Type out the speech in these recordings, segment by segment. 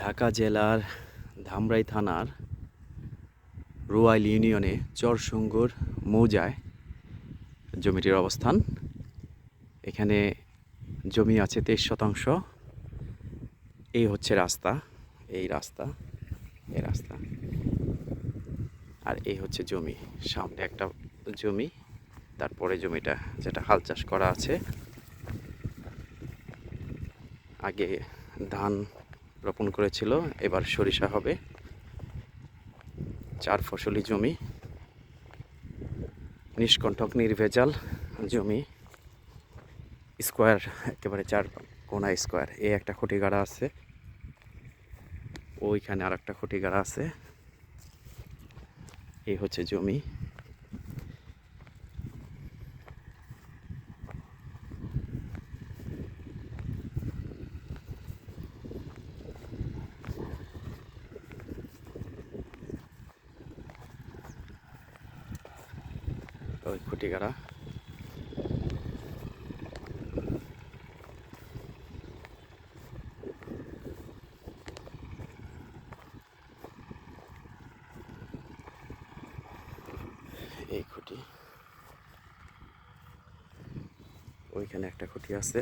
ঢাকা জেলার ধামরাই থানার রুয়াইল ইউনিয়নে চরসুঙ্গুর মৌজায় জমিটির অবস্থান। এখানে জমি আছে 23%। এই হচ্ছে রাস্তা, এই রাস্তা, এই রাস্তা, আর এই হচ্ছে জমি। সামনে একটা জমি, তারপরে জমিটা যেটা হাল চাষ করা আছে। আগে ধান রোপণ করেছিল, এবার সরিষা হবে। 4 ফসলি জমি, নিষ্কণ্টক নির্ভেজাল জমি, স্কোয়ার, একেবারে 4 কোনা স্কোয়ার। এই একটা খুঁটি গাড়া আছে, ওইখানে আর একটা খুঁটি গাড়া আছে। এই হচ্ছে জমি। ওই খুঁটি গাড়া, এই খুঁটি, ওইখানে একটা খুঁটি আছে।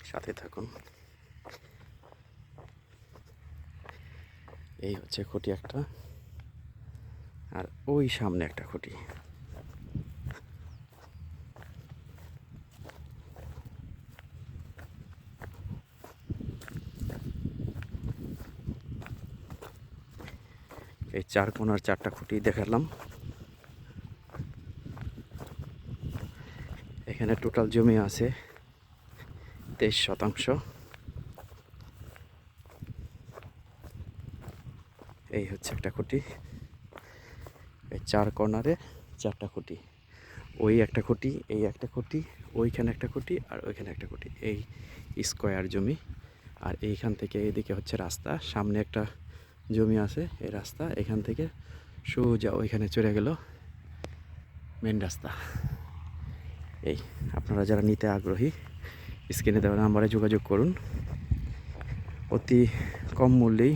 সাথে থাকুন। এই হচ্ছে খুঁটি একটা, আর ওই সামনে একটা খুঁটি। এই 4 কোণার 4টা খুঁটি দেখালাম। এখানে টোটাল জমি আছে 23%। এই হচ্ছে একটা খুঁটি, এই 4 কর্নারে 4টা খুঁটি, ওই একটা খুঁটি, এই একটা খুঁটি, ওইখানে একটা খুঁটি, আর ওইখানে একটা খুঁটি। এই স্কোয়ার জমি। আর এইখান থেকে এইদিকে হচ্ছে রাস্তা, সামনে একটা জমি আছে। এই রাস্তা এখান থেকে সোজা ওইখানে চলে গেল মেন রাস্তা। এই আপনারা যারা নিতে আগ্রহী, স্ক্রিনে দেওয়া নাম্বারে যোগাযোগ করুন। অতি কম মূল্যেই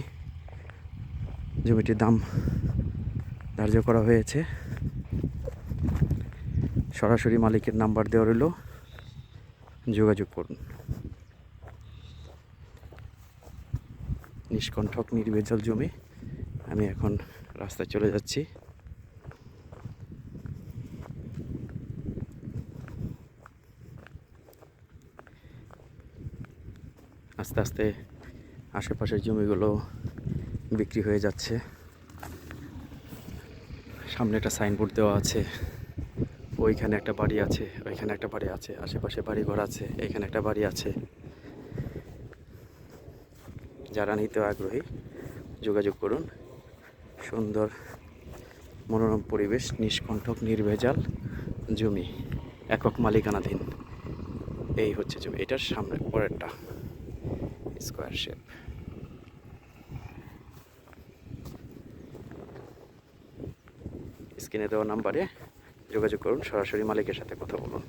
জমিটির দাম ধার্য করা হয়েছে। সরাসরি মালিকের নাম্বার দেওয়া রইল, যোগাযোগ করুন। নিষ্কণ্টক নির্ভেজাল জমি। আমি এখন রাস্তায় চলে যাচ্ছি। আস্তে আস্তে আশেপাশের জমিগুলো বিক্রি হয়ে যাচ্ছে। সামনে একটা সাইনবোর্ড দেওয়া আছে, ওইখানে একটা বাড়ি আছে, ওইখানে একটা বাড়ি আছে, আশেপাশে বাড়ি ঘর আছে, এখানে একটা বাড়ি আছে। যারা নিতে আগ্রহী যোগাযোগ করুন। সুন্দর মনোরম পরিবেশ, নিষ্কণ্টক নির্ভেজাল জমি, একক মালিকানাধীন। এই হচ্ছে জমি, এটার সামনে পরেরটা স্কোয়ার শেপ। স্ক্রিনে দেওয়া নাম্বারে যোগাযোগ করুন, সরাসরি মালিকের সাথে কথা বলুন।